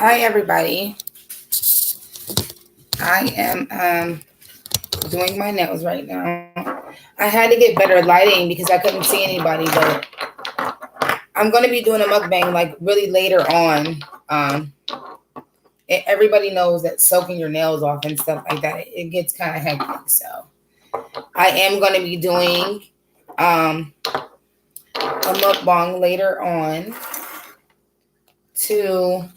Hi everybody. I am doing my nails right now. I had to get better lighting because I couldn't see anybody, but I'm going to be doing a mukbang like really later on. Everybody knows that soaking your nails off and stuff like that, it gets kind of hectic. So I am going to be doing a mukbang later on to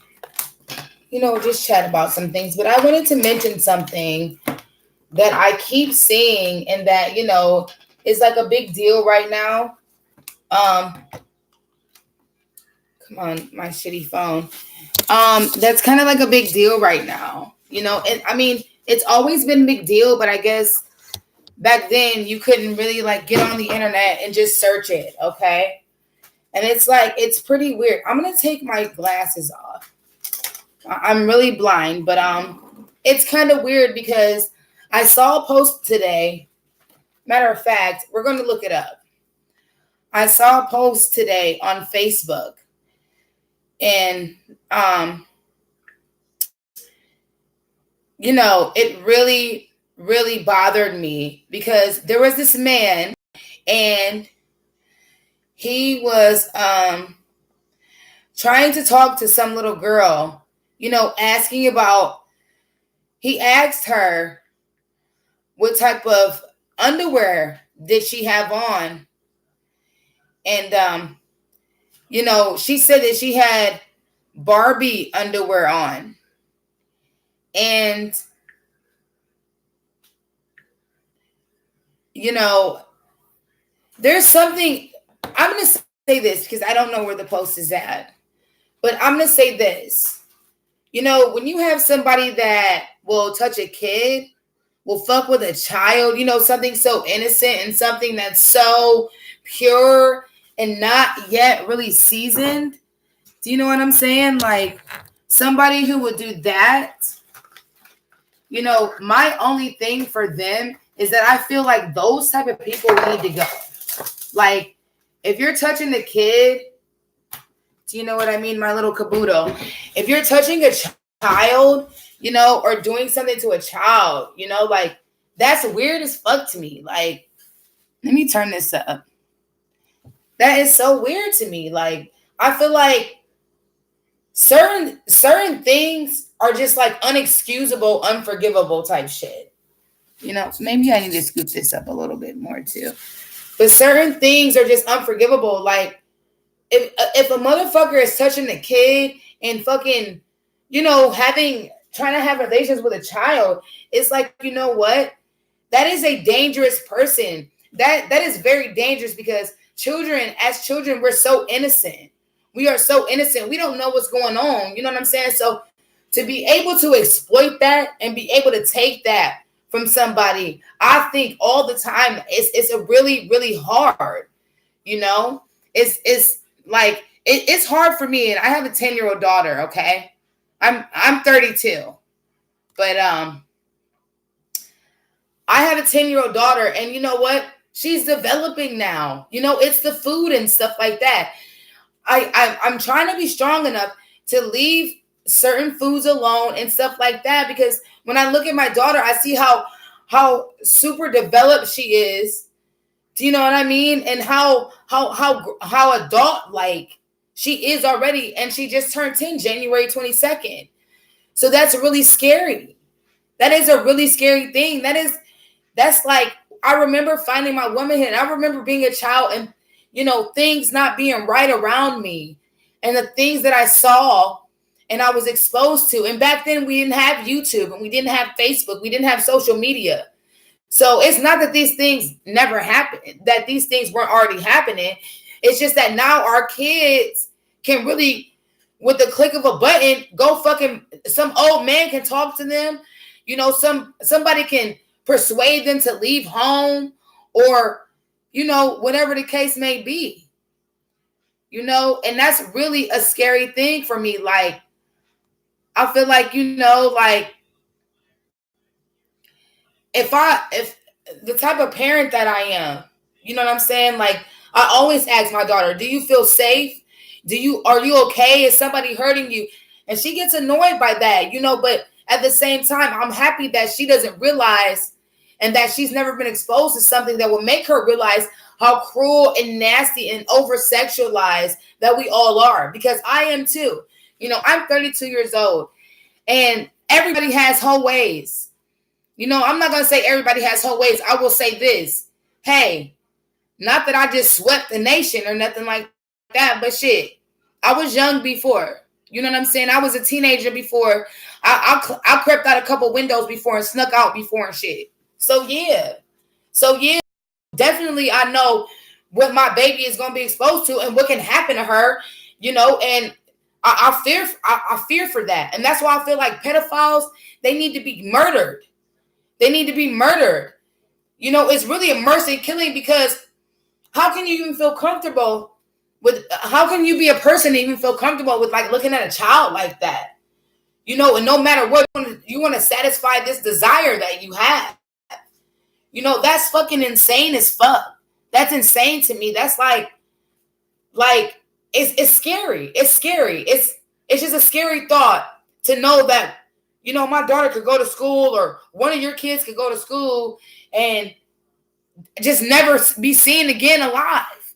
just chat about some things. But I wanted to mention something that I keep seeing and that, is like a big deal right now. Come on, my shitty phone. That's kind of like a big deal right now. And I mean, it's always been a big deal, but I guess back then you couldn't really like get on the internet and just search it, okay? And it's pretty weird. I'm gonna take my glasses off. I'm really blind, but it's kind of weird because I saw a post today. Matter of fact, we're going to look it up. I saw a post today on Facebook, and it really, really bothered me because there was this man, and he was trying to talk to some little girl, asking about. He asked her what type of underwear did she have on, and she said that she had Barbie underwear on. And there's something. I'm going to say this because I don't know where the post is at, but I'm going to say this. When you have somebody that will touch a kid, will fuck with a child, something so innocent and something that's so pure and not yet really seasoned. Do you know what I'm saying? Like somebody who would do that, my only thing for them is that I feel like those type of people need to go. Like if you're touching the kid, do you know what I mean? My little caboodle. If you're touching a child, or doing something to a child, like that's weird as fuck to me. Like, let me turn this up. That is so weird to me. Like, I feel like certain things are just like unexcusable, unforgivable type shit. Maybe I need to scoop this up a little bit more too. But certain things are just unforgivable. Like, if a motherfucker is touching a kid and fucking, trying to have relations with a child, it's like, you know what? That is a dangerous person. That is very dangerous because as children, we're so innocent. We are so innocent. We don't know what's going on. You know what I'm saying? So to be able to exploit that and be able to take that from somebody, I think all the time it's a really, really hard. It's like it's hard for me, and I have a 10-year-old daughter. Okay, I'm 32, but I have a 10-year-old daughter, and you know what? She's developing now. It's the food and stuff like that. I'm trying to be strong enough to leave certain foods alone and stuff like that, because when I look at my daughter, I see how super developed she is. Do you know what I mean? And how adult like she is already, and she just turned 10 January 22nd. So that's really scary. That is a really scary thing. That's like, I remember finding my womanhood. I remember being a child and, things not being right around me and the things that I saw and I was exposed to. And back then we didn't have YouTube and we didn't have Facebook. We didn't have social media. So it's not that these things never happened, that these things weren't already happening. It's just that now our kids can really, with the click of a button, go fucking, some old man can talk to them. Somebody can persuade them to leave home or, whatever the case may be. And that's really a scary thing for me. Like, I feel like, like if the type of parent that I am, you know what I'm saying? Like, I always ask my daughter, do you feel safe? Are you okay? Is somebody hurting you? And she gets annoyed by that, but at the same time, I'm happy that she doesn't realize and that she's never been exposed to something that will make her realize how cruel and nasty and over-sexualized that we all are. Because I am too. I'm 32 years old and everybody has whole ways. I'm not going to say everybody has whole ways. I will say this. Hey, not that I just swept the nation or nothing like that, but shit, I was young before. You know what I'm saying? I was a teenager before. I crept out a couple windows before and snuck out before and shit. So yeah, definitely I know what my baby is going to be exposed to and what can happen to her, and I fear for that. And that's why I feel like pedophiles, they need to be murdered. They need to be murdered. It's really a mercy killing, because how can you even feel comfortable with, how can you be a person and even feel comfortable with like looking at a child like that? And no matter what, you want to satisfy this desire that you have. That's fucking insane as fuck. That's insane to me. That's like it's scary. It's scary. It's just a scary thought to know that, my daughter could go to school, or one of your kids could go to school and just never be seen again alive.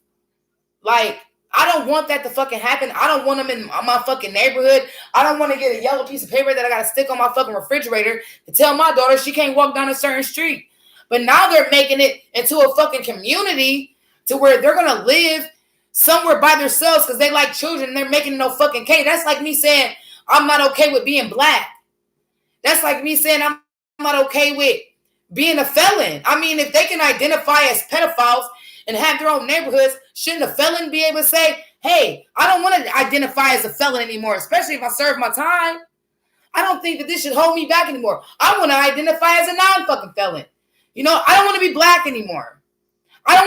Like, I don't want that to fucking happen. I don't want them in my fucking neighborhood. I don't want to get a yellow piece of paper that I got to stick on my fucking refrigerator to tell my daughter she can't walk down a certain street. But now they're making it into a fucking community to where they're going to live somewhere by themselves because they like children and they're making no fucking cake. That's like me saying I'm not okay with being black. That's like me saying I'm not okay with being a felon. I mean, if they can identify as pedophiles and have their own neighborhoods, shouldn't a felon be able to say, hey, I don't want to identify as a felon anymore, especially if I serve my time. I don't think that this should hold me back anymore. I want to identify as a non-fucking felon. I don't want to be black anymore. I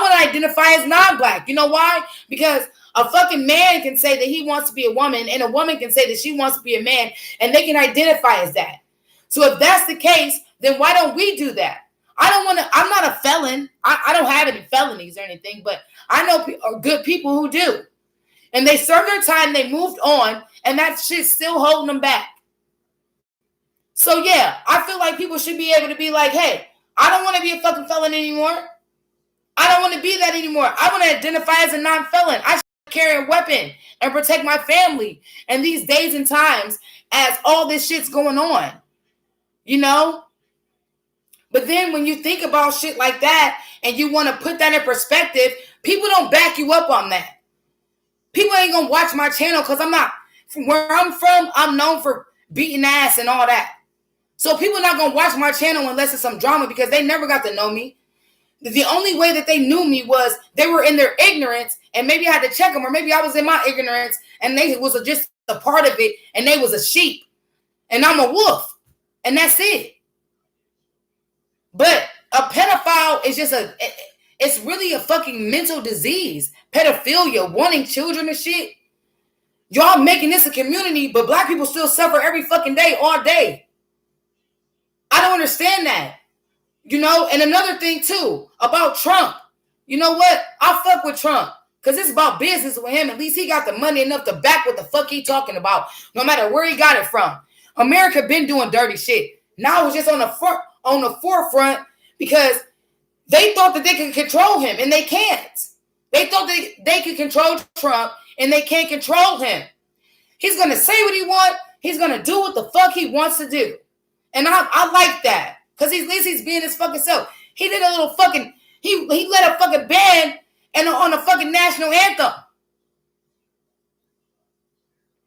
want to identify as non-black. You know why? Because a fucking man can say that he wants to be a woman, and a woman can say that she wants to be a man, and they can identify as that. So if that's the case, then why don't we do that? I'm not a felon. I don't have any felonies or anything, but I know good people who do. And they served their time, they moved on, and that shit's still holding them back. So yeah, I feel like people should be able to be like, hey, I don't want to be a fucking felon anymore. I don't want to be that anymore. I want to identify as a non-felon. I should carry a weapon and protect my family in these days and times as all this shit's going on. But then when you think about shit like that and you want to put that in perspective, people don't back you up on that. People ain't going to watch my channel because from where I'm from, I'm known for beating ass and all that. So people are not going to watch my channel unless it's some drama because they never got to know me. The only way that they knew me was they were in their ignorance and maybe I had to check them, or maybe I was in my ignorance and they was just a part of it and they was a sheep and I'm a wolf and that's it. But a pedophile is it's really a fucking mental disease. Pedophilia, wanting children and shit. Y'all making this a community, but black people still suffer every fucking day, all day. I don't understand that. And another thing too, about Trump. You know what? I fuck with Trump. Because it's about business with him. At least he got the money enough to back what the fuck he talking about. No matter where he got it from. America been doing dirty shit. Now it's just on the forefront because they thought that they could control him and they can't. They thought they could control Trump and they can't control him. He's going to say what he wants. He's going to do what the fuck he wants to do. And I like that because at least he's being his fucking self. He did a little fucking, he led a fucking band on a fucking national anthem.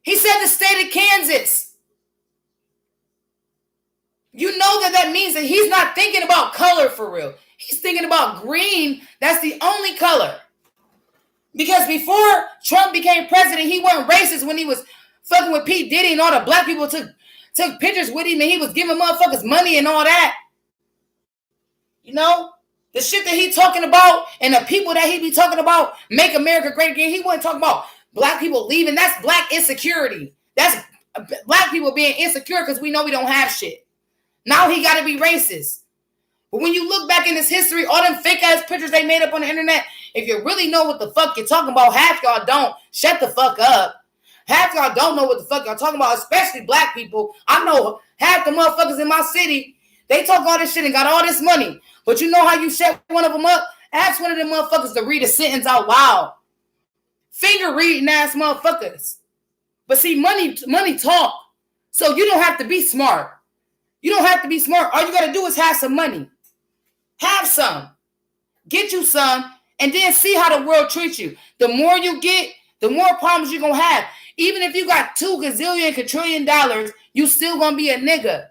He said the state of Kansas. You know that means that he's not thinking about color for real. He's thinking about green. That's the only color. Because before Trump became president, he wasn't racist when he was fucking with P. Diddy and all the black people took pictures with him and he was giving motherfuckers money and all that. The shit that he talking about and the people that he be talking about, make America great again. He wasn't talking about black people leaving. That's black insecurity. That's black people being insecure because we know we don't have shit. Now he got to be racist. But when you look back in his history, all them fake ass pictures they made up on the internet, if you really know what the fuck you're talking about, half y'all don't. Shut the fuck up. Half y'all don't know what the fuck y'all talking about, especially black people. I know half the motherfuckers in my city, they talk all this shit and got all this money. But you know how you shut one of them up? Ask one of them motherfuckers to read a sentence out loud. Finger reading ass motherfuckers. But see, money talk. So you don't have to be smart. You don't have to be smart. All you got to do is have some money. Have some. Get you some, and then see how the world treats you. The more you get, the more problems you're going to have. Even if you got $2 gazillion quadrillion dollars, you still going to be a nigga.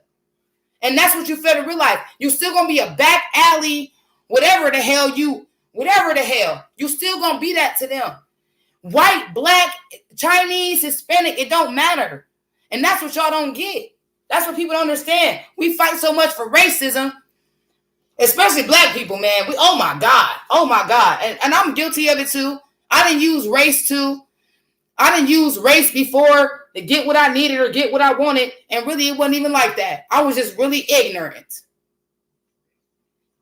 And that's what you fail to realize. You still going to be a back alley, whatever the hell, you still going to be that to them. White, black, Chinese, Hispanic, it don't matter. And that's what y'all don't get. That's what people don't understand. We fight so much for racism, especially black people, man. Oh my God. And I'm guilty of it too. I didn't use race too. I didn't use race before to get what I needed or get what I wanted. And really, it wasn't even like that. I was just really ignorant.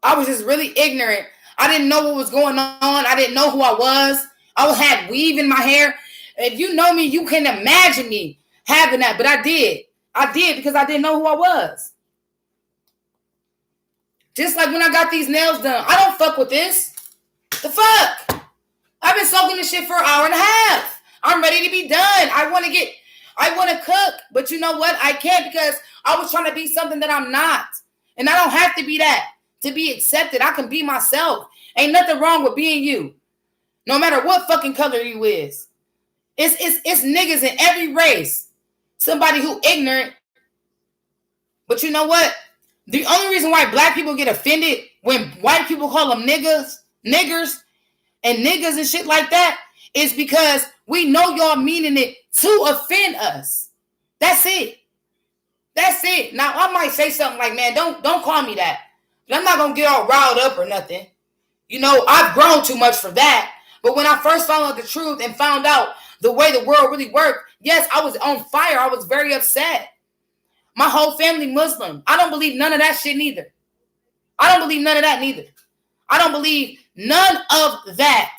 I didn't know what was going on. I didn't know who I was. I had weave in my hair. If you know me, you can imagine me having that. But I did. Because I didn't know who I was. Just like when I got these nails done. I don't fuck with this. The fuck? I've been soaking this shit for an hour and a half. I'm ready to be done. I want to cook. But you know what? I can't because I was trying to be something that I'm not. And I don't have to be that to be accepted. I can be myself. Ain't nothing wrong with being you. No matter what fucking color you is. It's niggas in every race. Somebody who ignorant. But you know what? The only reason why black people get offended when white people call them niggers, and niggas and shit like that is because we know y'all meaning it to offend us. That's it. Now, I might say something like, man, don't call me that. But I'm not going to get all riled up or nothing. You know, I've grown too much for that. But when I first found out the truth and found out the way the world really worked, yes, I was on fire. I was very upset. My whole family Muslim. I don't believe none of that shit neither. I don't believe none of that neither. I don't believe none of that.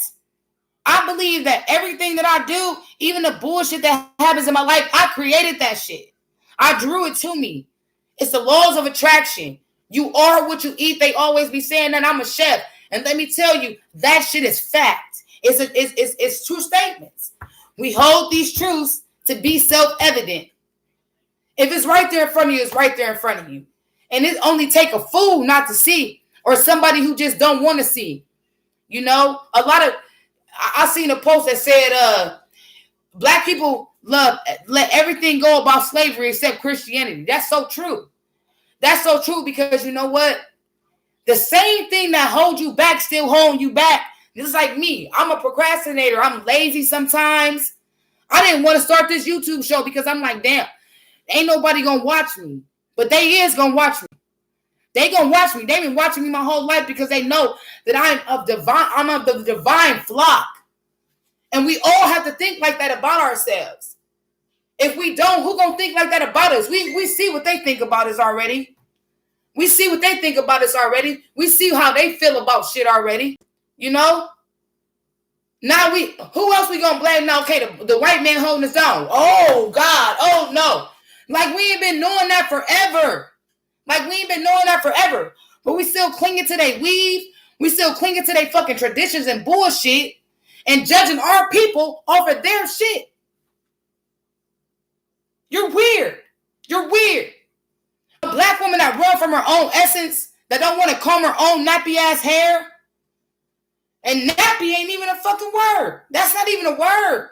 I believe that everything that I do, even the bullshit that happens in my life, I created that shit. I drew it to me. It's the laws of attraction. You are what you eat. They always be saying that. I'm a chef. And let me tell you, that shit is fact. It's true statements. We hold these truths to be self-evident. If it's right there in front of you, it's right there in front of you. And it only take a fool not to see or somebody who just don't want to see. You know, I seen a post that said, black people let everything go about slavery except Christianity. That's so true. That's so true because you know what? The same thing that holds you back still holding you back. Just like me. I'm a procrastinator. I'm lazy sometimes. I didn't want to start this YouTube show because I'm like, damn, ain't nobody going to watch me. But they is going to watch me. They going to watch me. They've been watching me my whole life because they know that I'm of the divine flock. And we all have to think like that about ourselves. If we don't, who going to think like that about us? We see what they think about us already. We see what they think about us already. We see how they feel about shit already. You know? Now who else we gonna blame now? Okay, the white man holding us down. Oh, God. Oh, no. Like we ain't been knowing that forever. But we still clinging to their weave. We still clinging to their fucking traditions and bullshit and judging our people off of their shit. You're weird. A black woman that run from her own essence, that don't want to comb her own nappy ass hair. And nappy ain't even a fucking word. That's not even a word.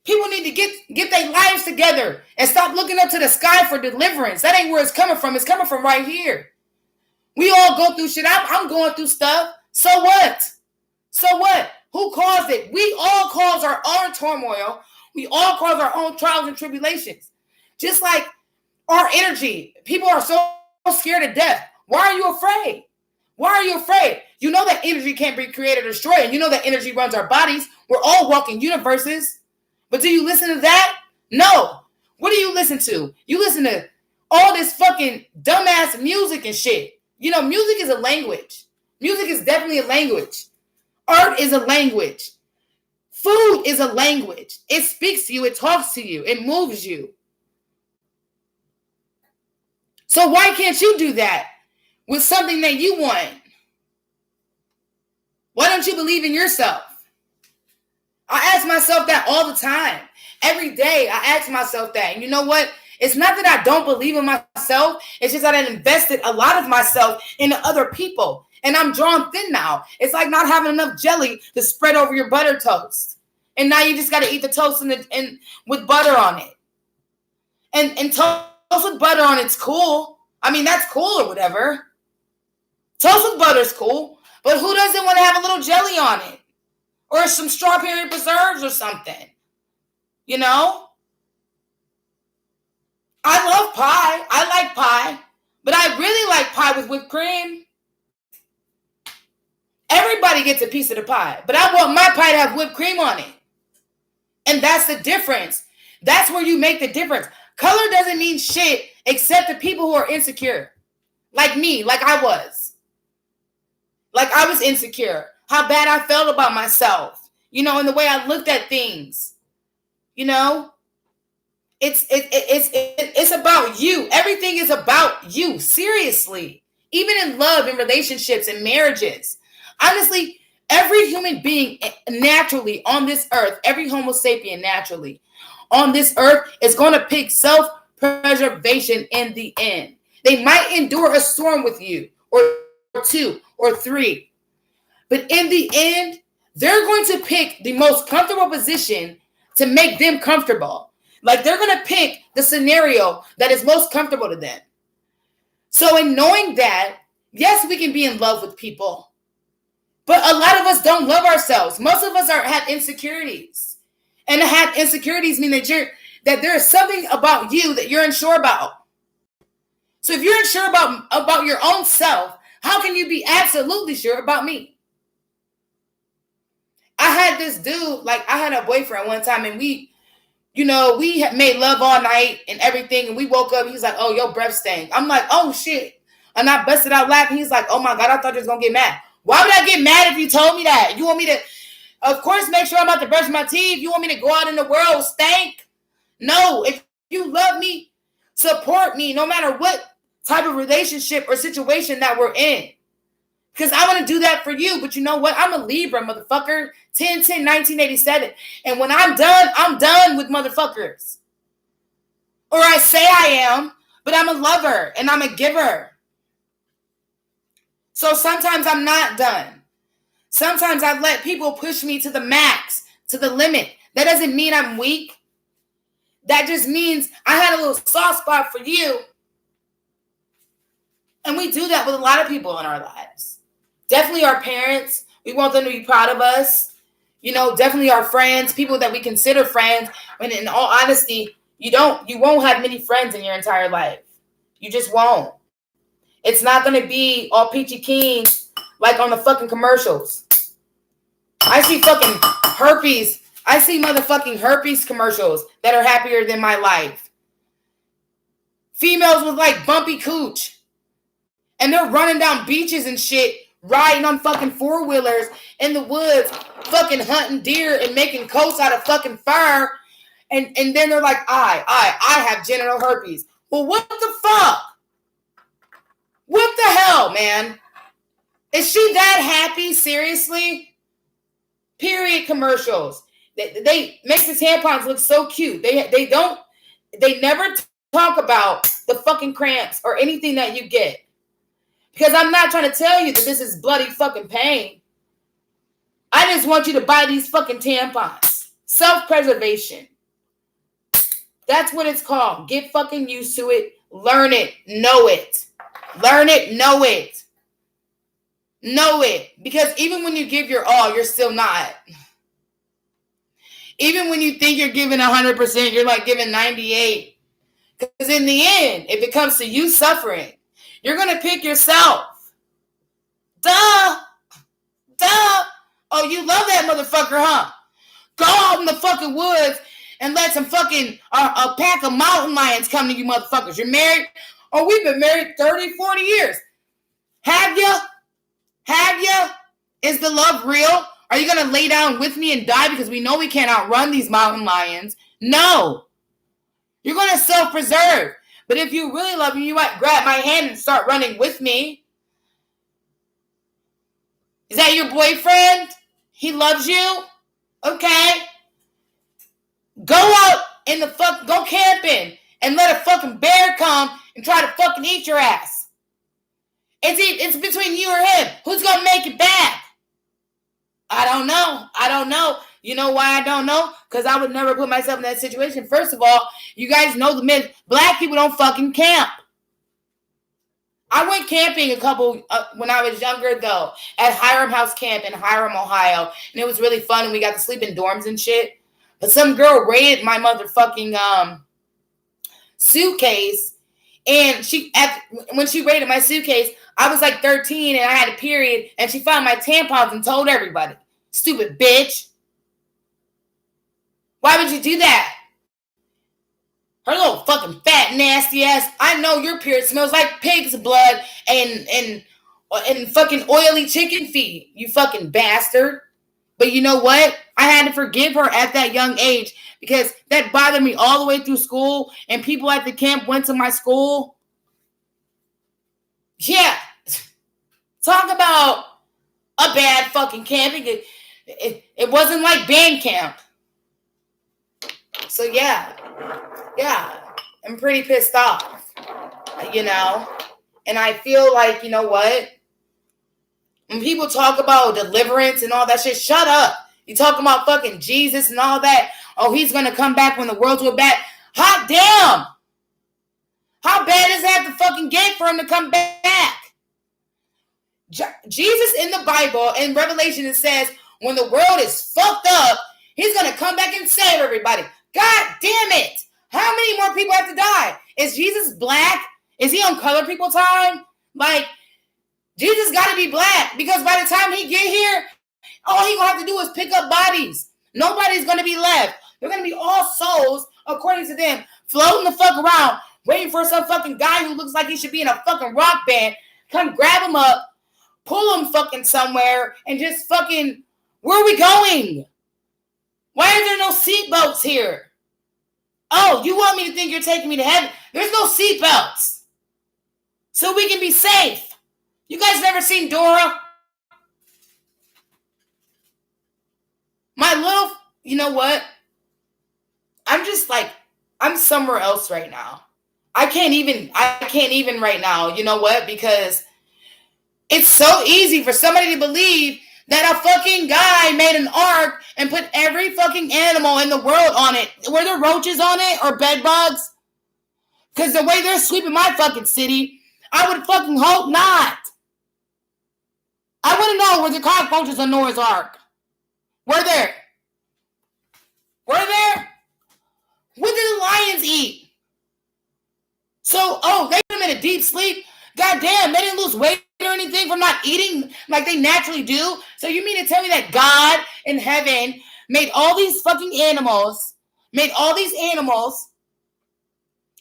People need to get their lives together and stop looking up to the sky for deliverance. That ain't where it's coming from. It's coming from right here. We all go through shit. I'm going through stuff. So what? Who caused it? We all cause our own turmoil. We all cause our own trials and tribulations. Just like our energy. People are so scared of death. Why are you afraid? You know that energy can't be created or destroyed. And you know that energy runs our bodies. We're all walking universes. But do you listen to that? No. What do you listen to? You listen to all this fucking dumbass music and shit. You know, music is a language. Music is definitely a language. Art is a language. Food is a language. It speaks to you. It talks to you. It moves you. So why can't you do that with something that you want? Why don't you believe in yourself? I ask myself that all the time. Every day I ask myself that. And you know what? It's not that I don't believe in myself. It's just that I invested a lot of myself into other people. And I'm drawn thin now. It's like not having enough jelly to spread over your butter toast. And now you just got to eat the toast with butter on it. And toast with butter on it's cool. I mean, that's cool or whatever. Toast with butter's cool. But who doesn't want to have a little jelly on it? Or some strawberry preserves or something. You know? I love pie. I like pie. But I really like pie with whipped cream. Everybody gets a piece of the pie. But I want my pie to have whipped cream on it. And that's the difference. That's where you make the difference. Color doesn't mean shit except to people who are insecure. Like me, like I was. Like I was insecure. How bad I felt about myself. You know, and the way I looked at things. You know? It's about you. Everything is about you. Seriously. Even in love and relationships and marriages. Honestly, every human being naturally on this earth, every Homo sapien naturally on this earth is going to pick self-preservation in the end. They might endure a storm with you or two or three. But in the end, they're going to pick the most comfortable position to make them comfortable. Like they're going to pick the scenario that is most comfortable to them. So in knowing that, yes, we can be in love with people. But a lot of us don't love ourselves. Most of us have insecurities. And to have insecurities mean that there is something about you that you're unsure about. So if you're unsure about your own self, how can you be absolutely sure about me? I had this dude, like I had a boyfriend one time and we had made love all night and everything. And we woke up, he's like, oh, your breath stank. I'm like, oh shit. And I busted out laughing. He's like, oh my God, I thought you was going to get mad. Why would I get mad if you told me that? You want me to, of course, make sure I'm about to brush my teeth. You want me to go out in the world stank? No, if you love me, support me, no matter what type of relationship or situation that we're in. Because I want to do that for you. But you know what? I'm a Libra, motherfucker. 10/10/1987. And when I'm done with motherfuckers. Or I say I am, but I'm a lover and I'm a giver. So sometimes I'm not done. Sometimes I let people push me to the max, to the limit. That doesn't mean I'm weak. That just means I had a little soft spot for you. And we do that with a lot of people in our lives. Definitely our parents. We want them to be proud of us. You know, definitely our friends, people that we consider friends. And in all honesty, you won't have many friends in your entire life. You just won't. It's not going to be all peachy keen like on the fucking commercials. I see fucking herpes. I see motherfucking herpes commercials that are happier than my life. Females with like bumpy cooch. And they're running down beaches and shit, riding on fucking four-wheelers in the woods, fucking hunting deer and making coats out of fucking fur. And then they're like, I have genital herpes. Well, what the fuck? What the hell, man? Is she that happy? Seriously? Period commercials. They make the tampons look so cute. They never talk about the fucking cramps or anything that you get. Because I'm not trying to tell you that this is bloody fucking pain. I just want you to buy these fucking tampons. Self-preservation. That's what it's called. Get fucking used to it. Learn it. Know it. Learn it. Know it. Know it. Because even when you give your all, you're still not. Even when you think you're giving 100%, you're like giving 98. Because in the end, if it comes to you suffering, you're going to pick yourself. Duh. Oh, you love that motherfucker, huh? Go out in the fucking woods and let some fucking, a pack of mountain lions come to you motherfuckers. You're married? Oh, we've been married 30, 40 years. Have you? Is the love real? Are you going to lay down with me and die because we know we can't outrun these mountain lions? No. You're going to self-preserve. But if you really love me, you might grab my hand and start running with me. Is that your boyfriend? He loves you? Okay. Go out in the go camping and let a fucking bear come and try to fucking eat your ass. It's between you or him. Who's going to make it back? I don't know. You know why I don't know? Because I would never put myself in that situation. First of all, you guys know the myth. Black people don't fucking camp. I went camping when I was younger, though, at Hiram House Camp in Hiram, Ohio. And it was really fun, and we got to sleep in dorms and shit. But some girl raided my motherfucking suitcase. And when she raided my suitcase, I was like 13 and I had a period. And she found my tampons and told everybody. Stupid bitch. Why would you do that? Her little fucking fat, nasty ass. I know your period smells like pig's blood and fucking oily chicken feet, you fucking bastard. But you know what? I had to forgive her at that young age because that bothered me all the way through school, and people at the camp went to my school. Yeah. Talk about a bad fucking camping. It wasn't like band camp. So yeah, I'm pretty pissed off, you know, and I feel like, you know what, when people talk about deliverance and all that shit, shut up. You talking about fucking Jesus and all that. Oh, he's going to come back when the world's go back. Hot damn. How bad does it have to fucking get for him to come back? Jesus in the Bible, in Revelation, it says, when the world is fucked up, he's going to come back and save everybody. God damn it. How many more people have to die? Is Jesus black? Is he on color people time? Like, Jesus got to be black because by the time he get here, all he going to have to do is pick up bodies. Nobody's going to be left. They're going to be all souls, according to them, floating the fuck around, waiting for some fucking guy who looks like he should be in a fucking rock band, come grab him up, pull him fucking somewhere, and just fucking, where are we going? Why are there no seatbelts here? Oh, you want me to think you're taking me to heaven? There's no seatbelts. So we can be safe. You guys never seen Dora? My little, you know what? I'm just like, I'm somewhere else right now. I can't even right now. You know what? Because it's so easy for somebody to believe that a fucking guy made an ark and put every fucking animal in the world on it. Were there roaches on it or bed bugs? Because the way they're sweeping my fucking city, I would fucking hope not. I want to know, were there cockroaches on Noah's Ark? Were there? Were there? What did the lions eat? So, they put them in a deep sleep? God damn, they didn't lose weight or anything from not eating like they naturally do. So you mean to tell me that God in heaven made all these fucking animals,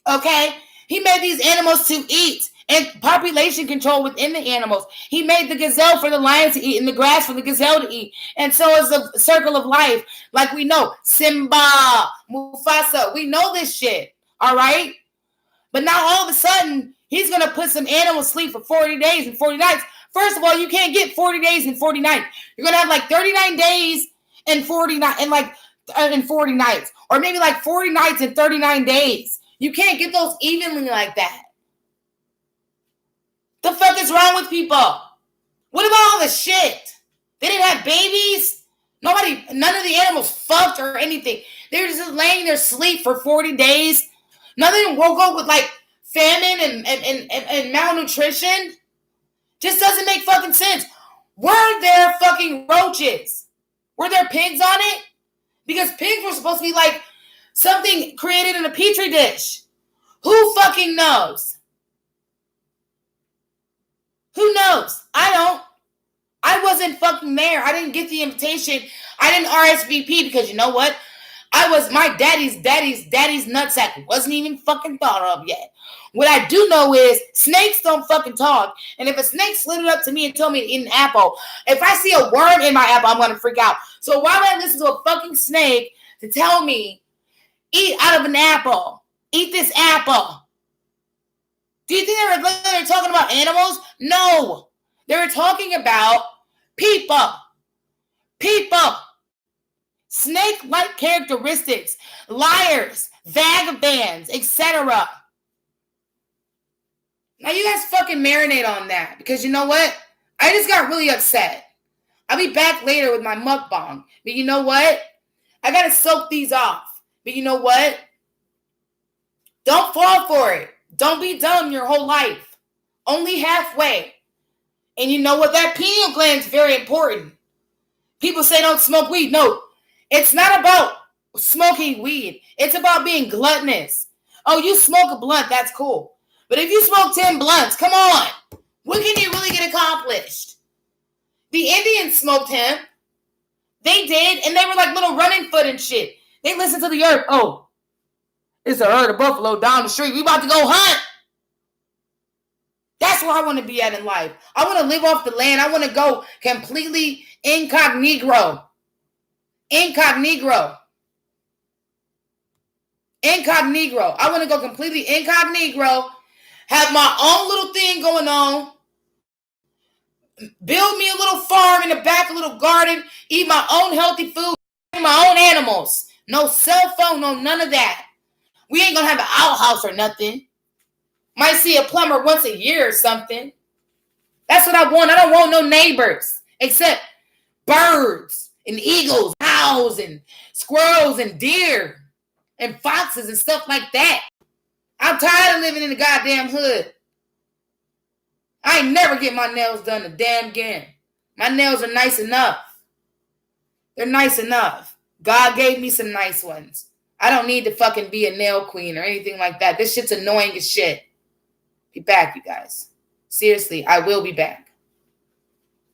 okay? He made these animals to eat and population control within the animals. He made the gazelle for the lion to eat and the grass for the gazelle to eat. And so is the circle of life. Like we know, Simba, Mufasa, we know this shit, all right? But now all of a sudden, he's going to put some animals to sleep for 40 days and 40 nights. First of all, you can't get 40 days and 40 nights. You're going to have like 39 days and 40 nights. Or maybe like 40 nights and 39 days. You can't get those evenly like that. The fuck is wrong with people? What about all the shit? They didn't have babies? None of the animals fucked or anything. They were just laying there sleep for 40 days. None of them woke up with like famine and malnutrition. Just doesn't make fucking sense. Were there fucking roaches? Were there pigs on it? Because pigs were supposed to be like something created in a petri dish. Who fucking knows? Who knows? I don't. I wasn't fucking there. I didn't get the invitation. I didn't RSVP because you know what? My daddy's nutsack wasn't even fucking thought of yet. What I do know is snakes don't fucking talk. And if a snake slid up to me and told me to eat an apple, if I see a worm in my apple, I'm going to freak out. So why would I listen to a fucking snake to tell me, eat out of an apple? Eat this apple. Do you think they were talking about animals? No. They were talking about people. People. Snake-like characteristics. Liars. Vagabonds. Etc. Now you guys fucking marinate on that. Because you know what? I just got really upset. I'll be back later with my mukbang. But you know what? I gotta soak these off. But you know what? Don't fall for it. Don't be dumb your whole life. Only halfway. And you know what? That pineal gland is very important. People say don't smoke weed. No, it's not about smoking weed. It's about being gluttonous. Oh, you smoke a blunt, that's cool. But if you smoke 10 blunts, come on. What can you really get accomplished? The Indians smoked hemp. They did, and they were like little running foot and shit. They listened to the herb. Oh, it's a herd of buffalo down the street. We about to go hunt. That's where I want to be at in life. I want to live off the land. I want to go completely incognito. Incognito. I want to go completely incognito. Have my own little thing going on. Build me a little farm in the back, a little garden. Eat my own healthy food. My own animals. No cell phone, no none of that. We ain't going to have an outhouse or nothing. Might see a plumber once a year or something. That's what I want. I don't want no neighbors. Except birds and eagles, owls and squirrels and deer and foxes and stuff like that. I'm tired of living in the goddamn hood. I ain't never get my nails done a damn again. My nails are nice enough. They're nice enough. God gave me some nice ones. I don't need to fucking be a nail queen or anything like that. This shit's annoying as shit. Be back, you guys. Seriously, I will be back.